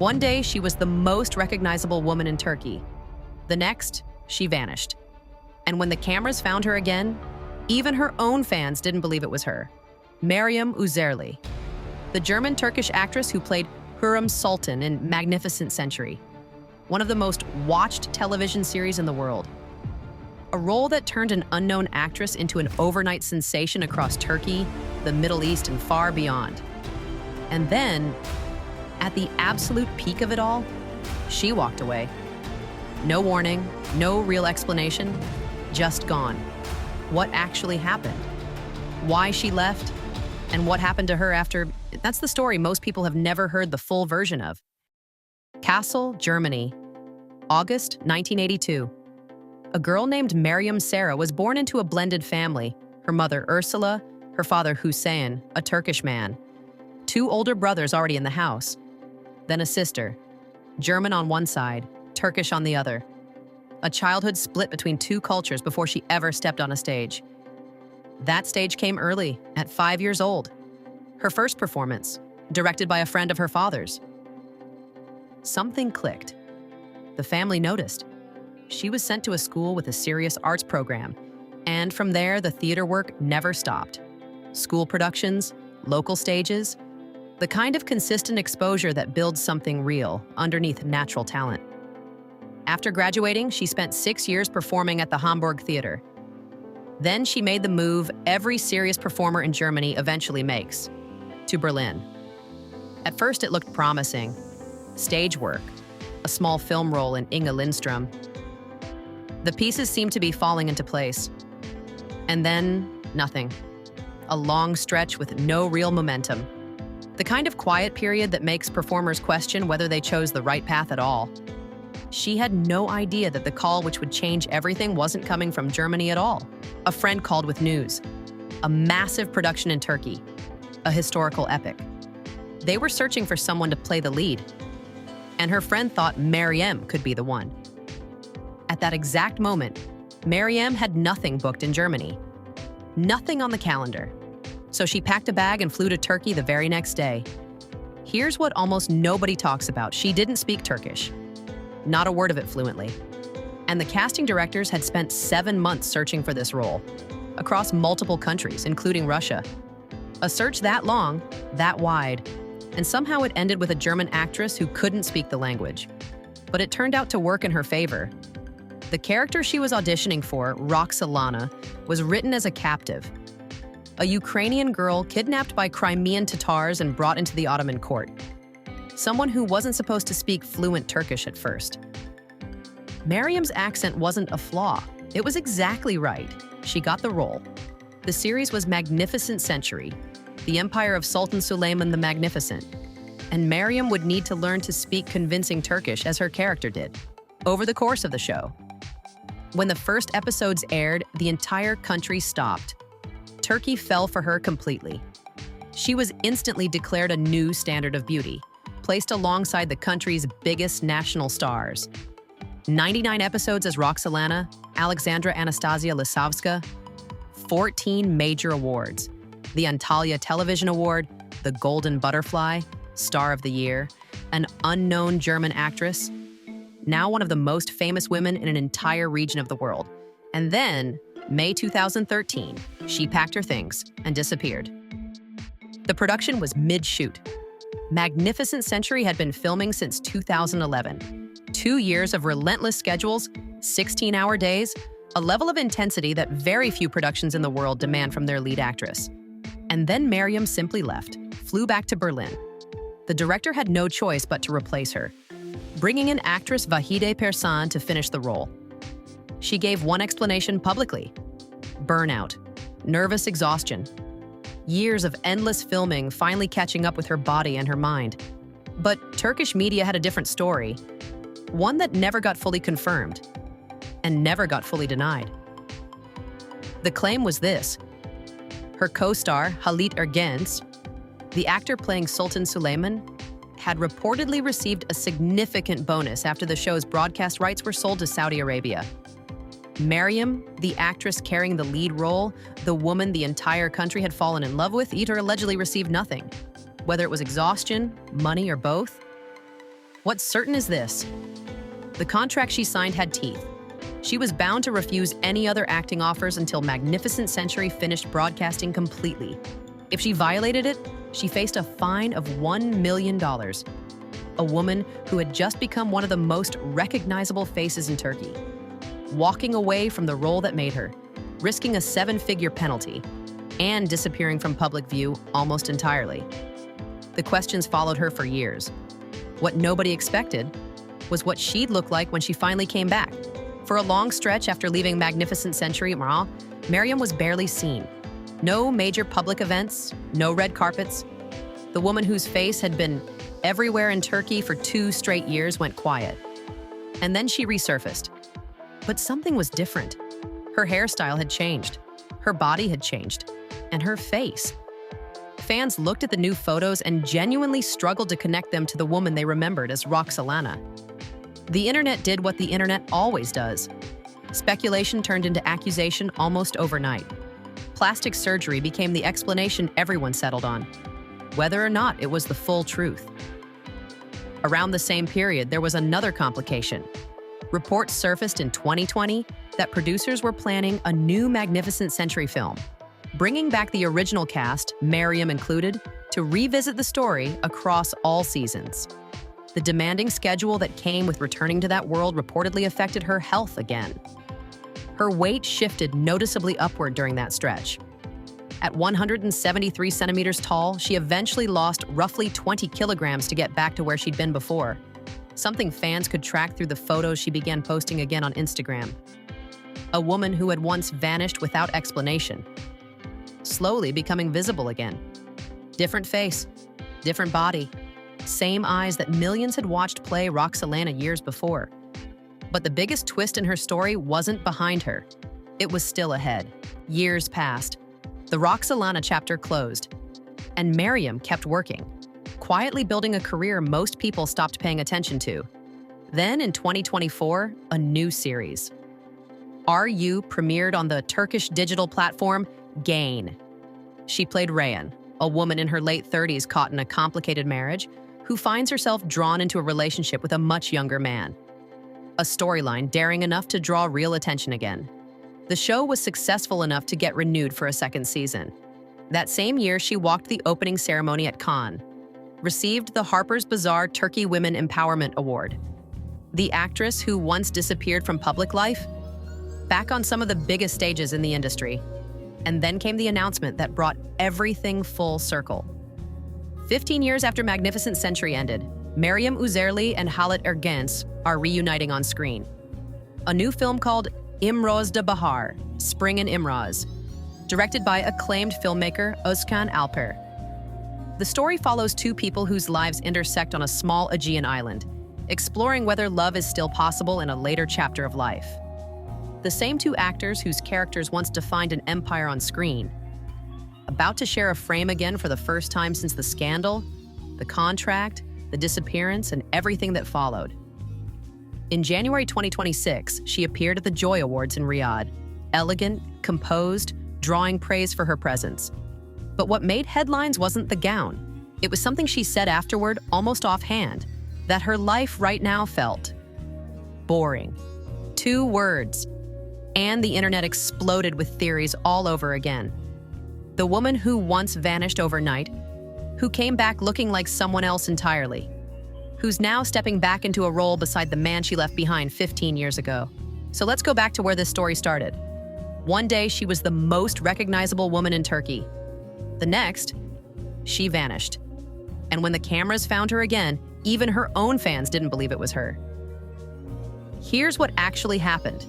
One day, she was the most recognizable woman in Turkey. The next, she vanished. And when the cameras found her again, even her own fans didn't believe it was her. Meryem Uzerli, the German-Turkish actress who played Hürrem Sultan in Magnificent Century, one of the most watched television series in the world. A role that turned an unknown actress into an overnight sensation across Turkey, the Middle East, and far beyond. And then, at the absolute peak of it all, she walked away. No warning, no real explanation, just gone. What actually happened? Why she left? And what happened to her after? That's the story most people have never heard the full version of. Kassel, Germany, August 1982. A girl named Meryem Sarah was born into a blended family. Her mother, Ursula, her father, Hussein, a Turkish man. 2 older brothers already in the house. Then a sister, German on one side, Turkish on the other. A childhood split between 2 cultures before she ever stepped on a stage. That stage came early, at 5 years old. Her first performance, directed by a friend of her father's. Something clicked. The family noticed. She was sent to a school with a serious arts program, and from there, the theater work never stopped. School productions, local stages, the kind of consistent exposure that builds something real underneath natural talent. After graduating, she spent 6 years performing at the Hamburg Theater. Then she made the move every serious performer in Germany eventually makes, to Berlin. At first, it looked promising. Stage work, a small film role in Inge Lindström. The pieces seemed to be falling into place. And then, nothing. A long stretch with no real momentum. The kind of quiet period that makes performers question whether they chose the right path at all. She had no idea that the call which would change everything wasn't coming from Germany at all. A friend called with news. A massive production in Turkey. A historical epic. They were searching for someone to play the lead. And her friend thought Meryem could be the one. At that exact moment, Meryem had nothing booked in Germany. Nothing on the calendar. So she packed a bag and flew to Turkey the very next day. Here's what almost nobody talks about. She didn't speak Turkish. Not a word of it fluently. And the casting directors had spent 7 months searching for this role, across multiple countries, including Russia. A search that long, that wide, and somehow it ended with a German actress who couldn't speak the language. But it turned out to work in her favor. The character she was auditioning for, Roxolana, was written as a captive. A Ukrainian girl kidnapped by Crimean Tatars and brought into the Ottoman court. Someone who wasn't supposed to speak fluent Turkish at first. Meryem's accent wasn't a flaw. It was exactly right. She got the role. The series was Magnificent Century, the empire of Sultan Süleyman the Magnificent. And Meryem would need to learn to speak convincing Turkish as her character did, over the course of the show. When the first episodes aired, the entire country stopped. Turkey fell for her completely. She was instantly declared a new standard of beauty, placed alongside the country's biggest national stars. 99 episodes as Roxolana, Alexandra Anastasia Lisowska, 14 major awards. The Antalya Television Award, the Golden Butterfly, Star of the Year, an unknown German actress, now one of the most famous women in an entire region of the world. And then, May 2013, she packed her things and disappeared. The production was mid-shoot. Magnificent Century had been filming since 2011. 2 years of relentless schedules, 16-hour days, a level of intensity that very few productions in the world demand from their lead actress. And then Meryem simply left, flew back to Berlin. The director had no choice but to replace her, bringing in actress Vahide Persan to finish the role. She gave one explanation publicly: burnout, nervous exhaustion. Years of endless filming finally catching up with her body and her mind. But Turkish media had a different story, one that never got fully confirmed and never got fully denied. The claim was this: her co-star, Halit Ergenç, the actor playing Sultan Süleyman, had reportedly received a significant bonus after the show's broadcast rights were sold to Saudi Arabia. Meryem, the actress carrying the lead role, the woman the entire country had fallen in love with, either allegedly received nothing. Whether it was exhaustion, money, or both, What's certain is this: the contract she signed had teeth. She was bound to refuse any other acting offers until Magnificent Century finished broadcasting completely. If she violated it, she faced a fine of $1 million. A woman who had just become one of the most recognizable faces in Turkey, walking away from the role that made her, risking a seven-figure penalty, and disappearing from public view almost entirely. The questions followed her for years. What nobody expected was what she'd look like when she finally came back. For a long stretch after leaving Magnificent Century, Meryem was barely seen. No major public events, no red carpets. The woman whose face had been everywhere in Turkey for 2 straight years went quiet. And then she resurfaced. But something was different. Her hairstyle had changed. Her body had changed. And her face. Fans looked at the new photos and genuinely struggled to connect them to the woman they remembered as Roxalana. The internet did what the internet always does. Speculation turned into accusation almost overnight. Plastic surgery became the explanation everyone settled on, whether or not it was the full truth. Around the same period, there was another complication. Reports surfaced in 2020 that producers were planning a new Magnificent Century film, bringing back the original cast, Meryem included, to revisit the story across all seasons. The demanding schedule that came with returning to that world reportedly affected her health again. Her weight shifted noticeably upward during that stretch. At 173 centimeters tall, she eventually lost roughly 20 kilograms to get back to where she'd been before, something fans could track through the photos she began posting again on Instagram. A woman who had once vanished without explanation, slowly becoming visible again. Different face, different body, same eyes that millions had watched play Roxalana years before. But the biggest twist in her story wasn't behind her. It was still ahead. Years passed. The Roxalana chapter closed, and Meryem kept working, quietly building a career most people stopped paying attention to. Then in 2024, a new series. RU premiered on the Turkish digital platform Gain. She played Reyhan, a woman in her late 30s caught in a complicated marriage who finds herself drawn into a relationship with a much younger man. A storyline daring enough to draw real attention again. The show was successful enough to get renewed for a second season. That same year, she walked the opening ceremony at Cannes, received the Harper's Bazaar Turkey Women Empowerment Award. The actress who once disappeared from public life, back on some of the biggest stages in the industry. And then came the announcement that brought everything full circle. 15 years after Magnificent Century ended, Meryem Uzerli and Halit Ergenç are reuniting on screen. A new film called İmrozda Bahar, Spring in Imroz, directed by acclaimed filmmaker Özkan Alper. The story follows 2 people whose lives intersect on a small Aegean island, exploring whether love is still possible in a later chapter of life. The same 2 actors whose characters once defined an empire on screen, about to share a frame again for the first time since the scandal, the contract, the disappearance, and everything that followed. In January 2026, she appeared at the Joy Awards in Riyadh, elegant, composed, drawing praise for her presence. But what made headlines wasn't the gown. It was something she said afterward, almost offhand, that her life right now felt boring. 2 words. And the internet exploded with theories all over again. The woman who once vanished overnight, who came back looking like someone else entirely, who's now stepping back into a role beside the man she left behind 15 years ago. So let's go back to where this story started. One day, she was the most recognizable woman in Turkey. The next, she vanished. And when the cameras found her again, even her own fans didn't believe it was her. Here's what actually happened.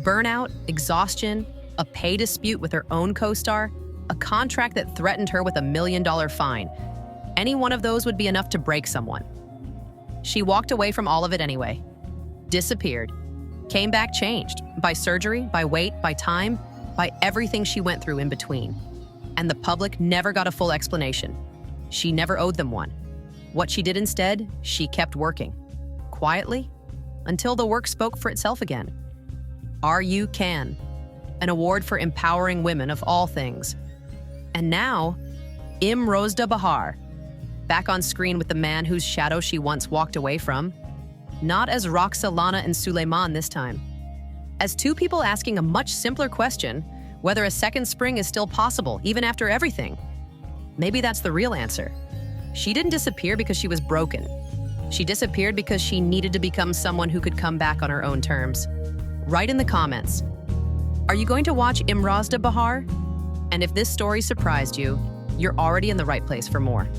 Burnout, exhaustion, a pay dispute with her own co-star, a contract that threatened her with $1 million fine. Any one of those would be enough to break someone. She walked away from all of it anyway. Disappeared. Came back changed. By surgery, by weight, by time, by everything she went through in between. And the public never got a full explanation. She never owed them one. What she did instead, she kept working. Quietly, until the work spoke for itself again. RU Can, an award for empowering women of all things. And now, İmrozda Bahar, back on screen with the man whose shadow she once walked away from. Not as Roxalana and Suleiman this time. As two people asking a much simpler question, whether a second spring is still possible, even after everything. Maybe that's the real answer. She didn't disappear because she was broken. She disappeared because she needed to become someone who could come back on her own terms. Write in the comments, are you going to watch Imrazda Bahar? And if this story surprised you, you're already in the right place for more.